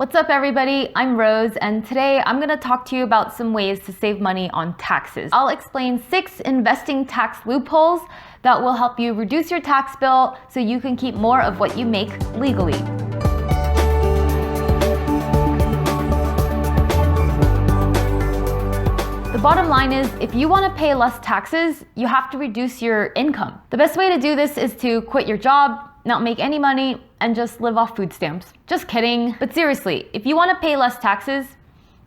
What's up everybody, I'm Rose and today I'm going to talk to you about some ways to save money on taxes. I'll explain 6 investing tax loopholes that will help you reduce your tax bill so you can keep more of what you make legally. The bottom line is, if you want to pay less taxes, you have to reduce your income. The best way to do this is to quit your job, not make any money, and just live off food stamps. Just kidding. But seriously, if you want to pay less taxes,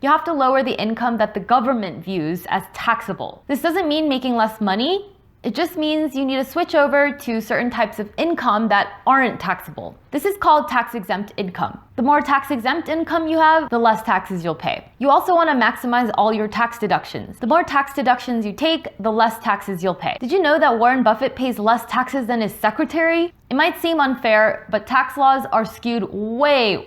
you have to lower the income that the government views as taxable. This doesn't mean making less money. It just means you need to switch over to certain types of income that aren't taxable. This is called tax-exempt income. The more tax-exempt income you have, the less taxes you'll pay. You also want to maximize all your tax deductions. The more tax deductions you take, the less taxes you'll pay. Did you know that Warren Buffett pays less taxes than his secretary? It might seem unfair, but tax laws are skewed way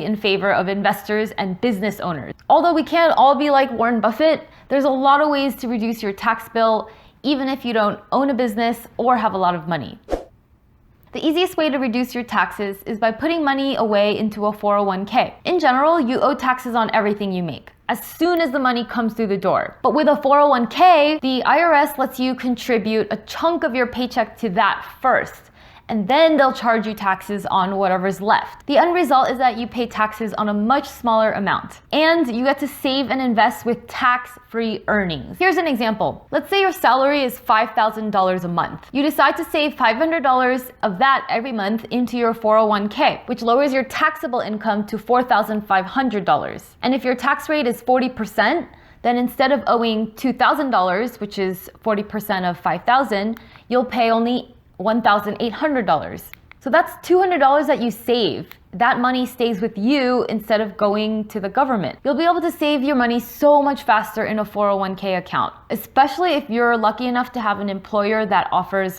in favor of investors and business owners. Although we can't all be like Warren Buffett, there's a lot of ways to reduce your tax bill, even if you don't own a business or have a lot of money. The easiest way to reduce your taxes is by putting money away into a 401k. In general, you owe taxes on everything you make, as soon as the money comes through the door. But with a 401k, the IRS lets you contribute a chunk of your paycheck to that first, and then they'll charge you taxes on whatever's left. The end result is that you pay taxes on a much smaller amount, and you get to save and invest with tax-free earnings. Here's an example. Let's say your salary is $5,000 a month. You decide to save $500 of that every month into your 401k, which lowers your taxable income to $4,500. And if your tax rate is 40%, then instead of owing $2,000, which is 40% of $5,000, you'll pay only $1,800. So that's $200 that you save. That money stays with you instead of going to the government. You'll be able to save your money so much faster in a 401k account, especially if you're lucky enough to have an employer that offers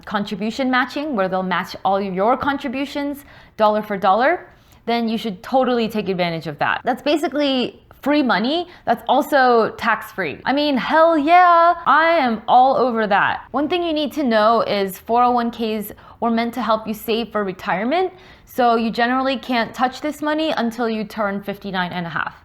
contribution matching, where they'll match all your contributions dollar for dollar. Then you should totally take advantage of that. That's basically free money that's also tax-free. I mean, hell yeah, I am all over that. One thing you need to know is 401ks were meant to help you save for retirement, so you generally can't touch this money until you turn 59 and a half.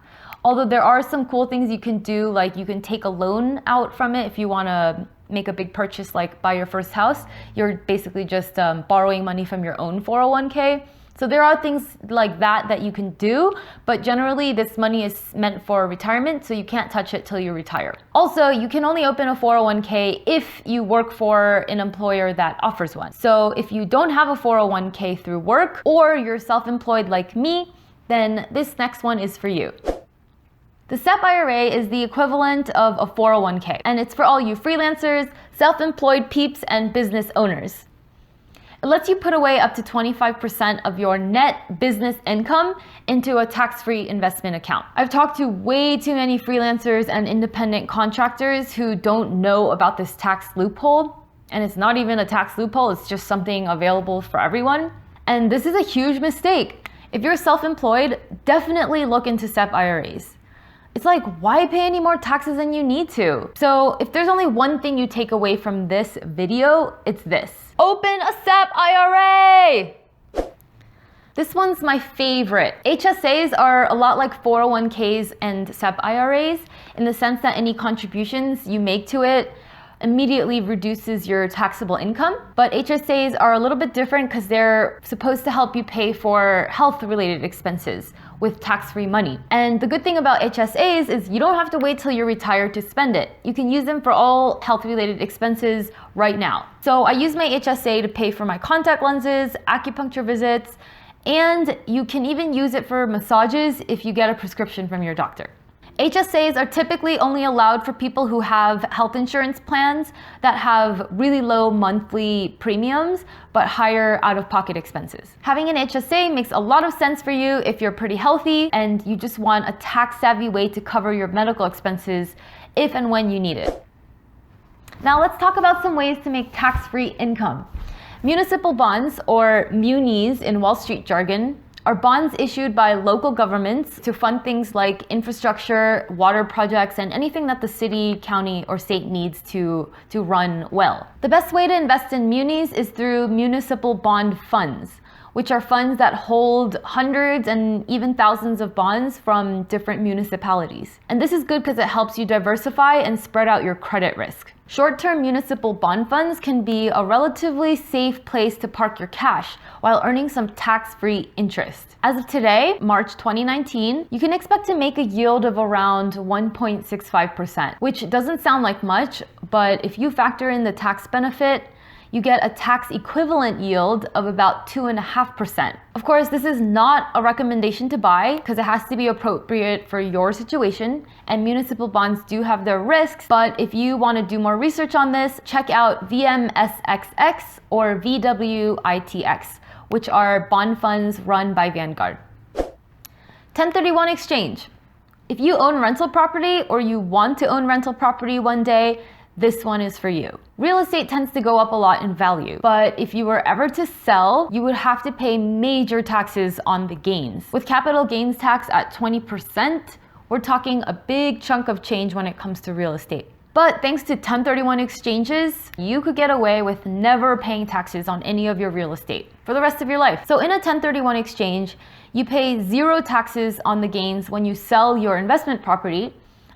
Although there are some cool things you can do, like you can take a loan out from it if you want to make a big purchase, like buy your first house. You're basically just borrowing money from your own 401k. So there are things like that you can do, but generally this money is meant for retirement, so you can't touch it till you retire. Also, you can only open a 401k if you work for an employer that offers one. So if you don't have a 401k through work, or you're self-employed like me, then this next one is for you. The SEP IRA is the equivalent of a 401k, and it's for all you freelancers, self-employed peeps, and business owners. It lets you put away up to 25% of your net business income into a tax-free investment account. I've talked to way too many freelancers and independent contractors who don't know about this tax loophole. And it's not even a tax loophole, it's just something available for everyone. And this is a huge mistake. If you're self-employed, definitely look into SEP IRAs. It's like, why pay any more taxes than you need to? So if there's only one thing you take away from this video, it's this. Open a SEP IRA! This one's my favorite. HSAs are a lot like 401ks and SEP IRAs in the sense that any contributions you make to it immediately reduces your taxable income. But HSAs are a little bit different because they're supposed to help you pay for health-related expenses with tax-free money. And the good thing about HSAs is you don't have to wait till you're retired to spend it. You can use them for all health-related expenses right now. So I use my HSA to pay for my contact lenses, acupuncture visits, and you can even use it for massages if you get a prescription from your doctor. HSAs are typically only allowed for people who have health insurance plans that have really low monthly premiums but higher out-of-pocket expenses. Having an HSA makes a lot of sense for you if you're pretty healthy and you just want a tax-savvy way to cover your medical expenses if and when you need it. Now let's talk about some ways to make tax-free income. Municipal bonds, or Munis in Wall Street jargon, are bonds issued by local governments to fund things like infrastructure, water projects, and anything that the city, county, or state needs to run well. The best way to invest in munis is through municipal bond funds, which are funds that hold hundreds and even thousands of bonds from different municipalities. And this is good because it helps you diversify and spread out your credit risk. Short-term municipal bond funds can be a relatively safe place to park your cash while earning some tax-free interest. As of today, March 2019, you can expect to make a yield of around 1.65%, which doesn't sound like much, but if you factor in the tax benefit, you get a tax equivalent yield of about 2.5%. Of course, this is not a recommendation to buy because it has to be appropriate for your situation, and municipal bonds do have their risks, but if you want to do more research on this, check out VMSXX or VWITX, which are bond funds run by Vanguard. 1031 exchange. If you own rental property or you want to own rental property one day, this one is for you. Real estate tends to go up a lot in value, but if you were ever to sell, you would have to pay major taxes on the gains. With capital gains tax at 20%, we're talking a big chunk of change when it comes to real estate. But thanks to 1031 exchanges, you could get away with never paying taxes on any of your real estate for the rest of your life. So in a 1031 exchange, you pay 0 taxes on the gains when you sell your investment property,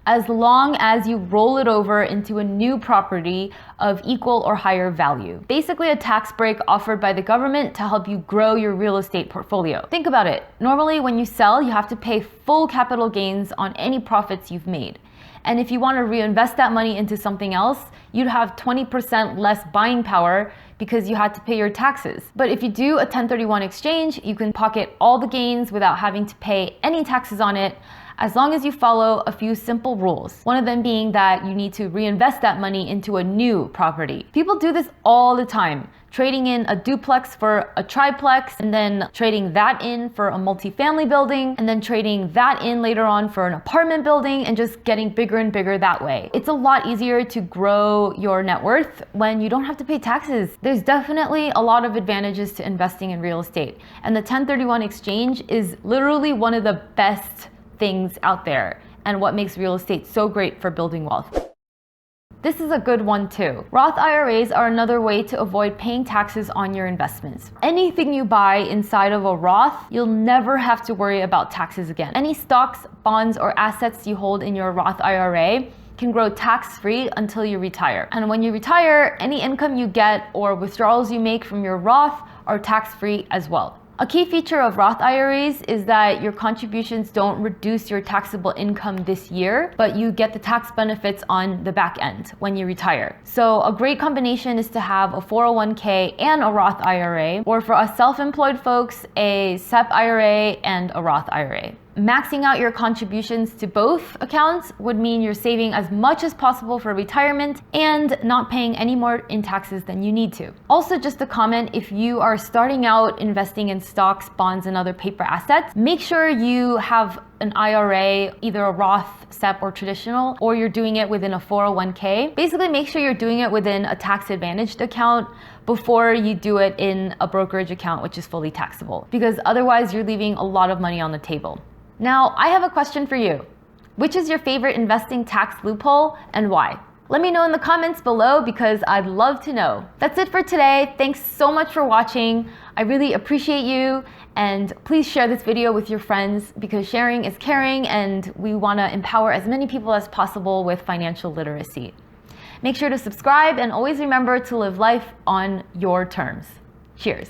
as long as you roll it over into a new property of equal or higher value. Basically a tax break offered by the government to help you grow your real estate portfolio. Think about it. Normally when you sell, you have to pay full capital gains on any profits you've made. And if you want to reinvest that money into something else, you'd have 20% less buying power because you had to pay your taxes. But if you do a 1031 exchange, you can pocket all the gains without having to pay any taxes on it, as long as you follow a few simple rules. One of them being that you need to reinvest that money into a new property. People do this all the time, trading in a duplex for a triplex, and then trading that in for a multifamily building, and then trading that in later on for an apartment building, and just getting bigger and bigger that way. It's a lot easier to grow your net worth when you don't have to pay taxes. There's definitely a lot of advantages to investing in real estate, and the 1031 exchange is literally one of the best things out there and what makes real estate so great for building wealth. This is a good one too. Roth IRAs are another way to avoid paying taxes on your investments. Anything you buy inside of a Roth, you'll never have to worry about taxes again. Any stocks, bonds, or assets you hold in your Roth IRA can grow tax-free until you retire. And when you retire, any income you get or withdrawals you make from your Roth are tax-free as well. A key feature of Roth IRAs is that your contributions don't reduce your taxable income this year, but you get the tax benefits on the back end when you retire. So a great combination is to have a 401k and a Roth IRA, or for us self-employed folks, a SEP IRA and a Roth IRA. Maxing out your contributions to both accounts would mean you're saving as much as possible for retirement and not paying any more in taxes than you need to. Also, just a comment, if you are starting out investing in stocks, bonds, and other paper assets, make sure you have an IRA, either a Roth, SEP, or traditional, or you're doing it within a 401k. Basically, make sure you're doing it within a tax-advantaged account before you do it in a brokerage account, which is fully taxable, because otherwise you're leaving a lot of money on the table. Now, I have a question for you. Which is your favorite investing tax loophole and why? Let me know in the comments below because I'd love to know. That's it for today. Thanks so much for watching. I really appreciate you, and please share this video with your friends because sharing is caring and we want to empower as many people as possible with financial literacy. Make sure to subscribe and always remember to live life on your terms. Cheers.